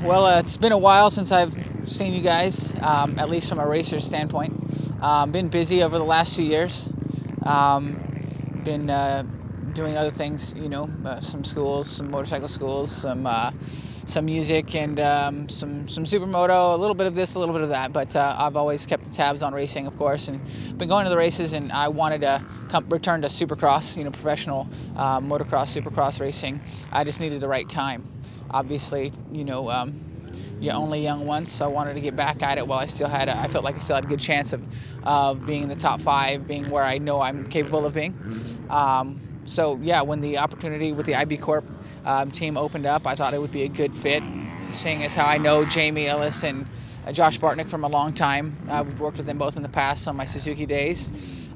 Well, it's been a while since I've seen you guys, at least from a racer's standpoint. Been busy over the last few years. Been doing other things, some schools, some motorcycle schools, some music, and some supermoto, a little bit of this, a little bit of that. But I've always kept the tabs on racing, of course, and been going to the races. And I wanted to return to Supercross, professional motocross, Supercross racing. I just needed the right time. Obviously, you're only young once, so I wanted to get back at it while I felt like I still had a good chance of being in the top 5, being where I know I'm capable of being. So yeah, when the opportunity with the IB Corp team opened up, I thought it would be a good fit, seeing as how I know Jamie Ellis and Josh Bartnick from a long time. We've worked with them both in the past on my Suzuki days.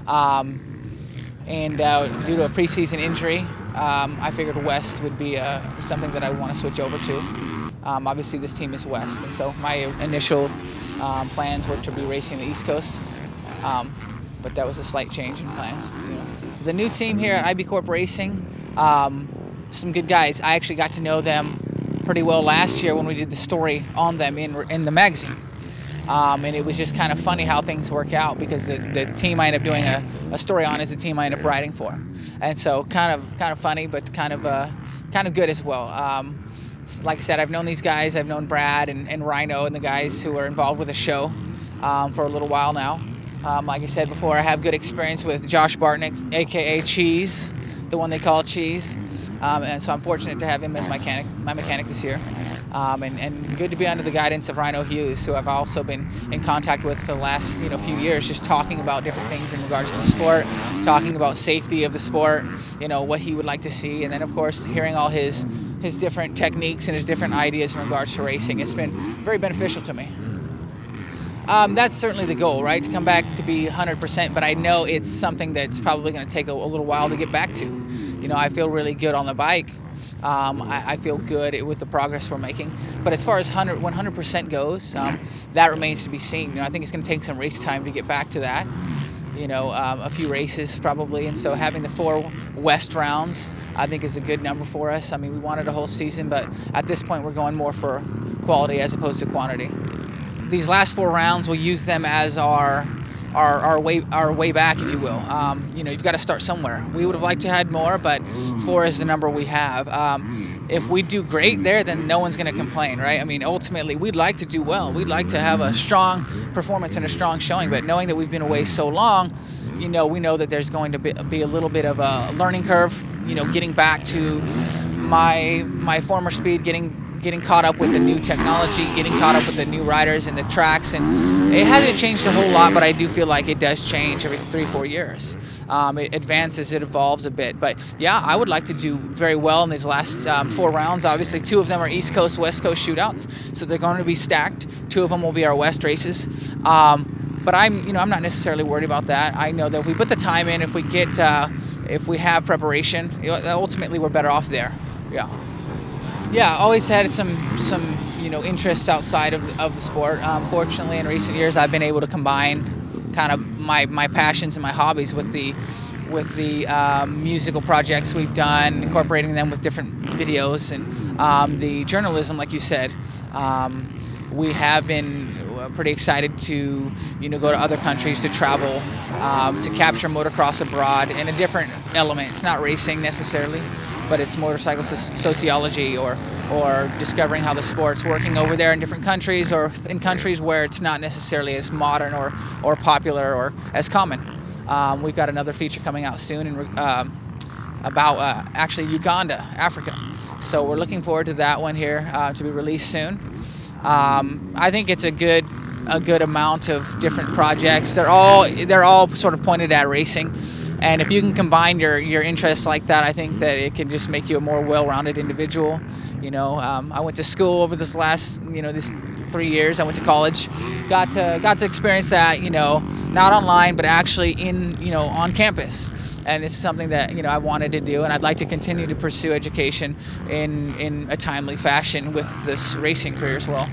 And due to a preseason injury, I figured West would be something that I want to switch over to. Obviously, this team is West, and so my initial plans were to be racing the East Coast, but that was a slight change in plans. The new team here at IB Corp Racing, some good guys. I actually got to know them pretty well last year when we did the story on them in the magazine. And it was just kind of funny how things work out, because the team I end up doing a story on is the team I end up riding for, and so kind of funny, but kind of good as well. Like I said, I've known these guys. I've known Brad and Rhino and the guys who are involved with the show for a little while now. Like I said before, I have good experience with Josh Bartnick, aka Cheese, the one they call Cheese. And so I'm fortunate to have him as my mechanic this year. And good to be under the guidance of Rhino Hughes, who I've also been in contact with for the last few years, just talking about different things in regards to the sport, talking about safety of the sport, what he would like to see, and then of course hearing all his different techniques and his different ideas in regards to racing. It's been very beneficial to me. That's certainly the goal, right? To come back to be 100%, but I know it's something that's probably going to take a little while to get back to. I feel really good on the bike. I feel good with the progress we're making. But as far as 100% goes, that remains to be seen. I think it's going to take some race time to get back to that. A few races probably, and so having the 4 West rounds I think is a good number for us. I mean, we wanted a whole season, but at this point we're going more for quality as opposed to quantity. These last 4 rounds, we'll use them as our way back, if you will. You've got to start somewhere. We would have liked to have had more, but 4 is the number we have. If we do great there, then no one's going to complain, right? I mean, ultimately, we'd like to do well. We'd like to have a strong performance and a strong showing, but knowing that we've been away so long, we know that there's going to be a little bit of a learning curve, getting back to my former speed, getting caught up with the new technology, getting caught up with the new riders and the tracks, and it hasn't changed a whole lot, but I do feel like it does change every 3-4 years. It advances, it evolves a bit, but yeah, I would like to do very well in these last 4 rounds. Obviously, 2 of them are East Coast, West Coast shootouts, so they're going to be stacked. 2 of them will be our West races. But I'm not necessarily worried about that. I know that if we put the time in, if we have preparation, ultimately we're better off there. Yeah, always had some interests outside of the sport. Fortunately, in recent years, I've been able to combine kind of my passions and my hobbies with the musical projects we've done, incorporating them with different videos, and the journalism, like you said. We have been pretty excited to go to other countries, to travel, to capture motocross abroad in a different element. It's not racing necessarily, but it's motorcycle sociology, or discovering how the sport's working over there in different countries, or in countries where it's not necessarily as modern or popular or as common. We've got another feature coming out soon about actually Uganda, Africa. So we're looking forward to that one here to be released soon. I think it's a good amount of different projects. They're all sort of pointed at racing. And if you can combine your interests like that, I think that it can just make you a more well-rounded individual. I went to school over this last, this 3 years. I went to college, got to experience that, not online, but actually on campus. And it's something that I wanted to do, and I'd like to continue to pursue education in a timely fashion with this racing career as well.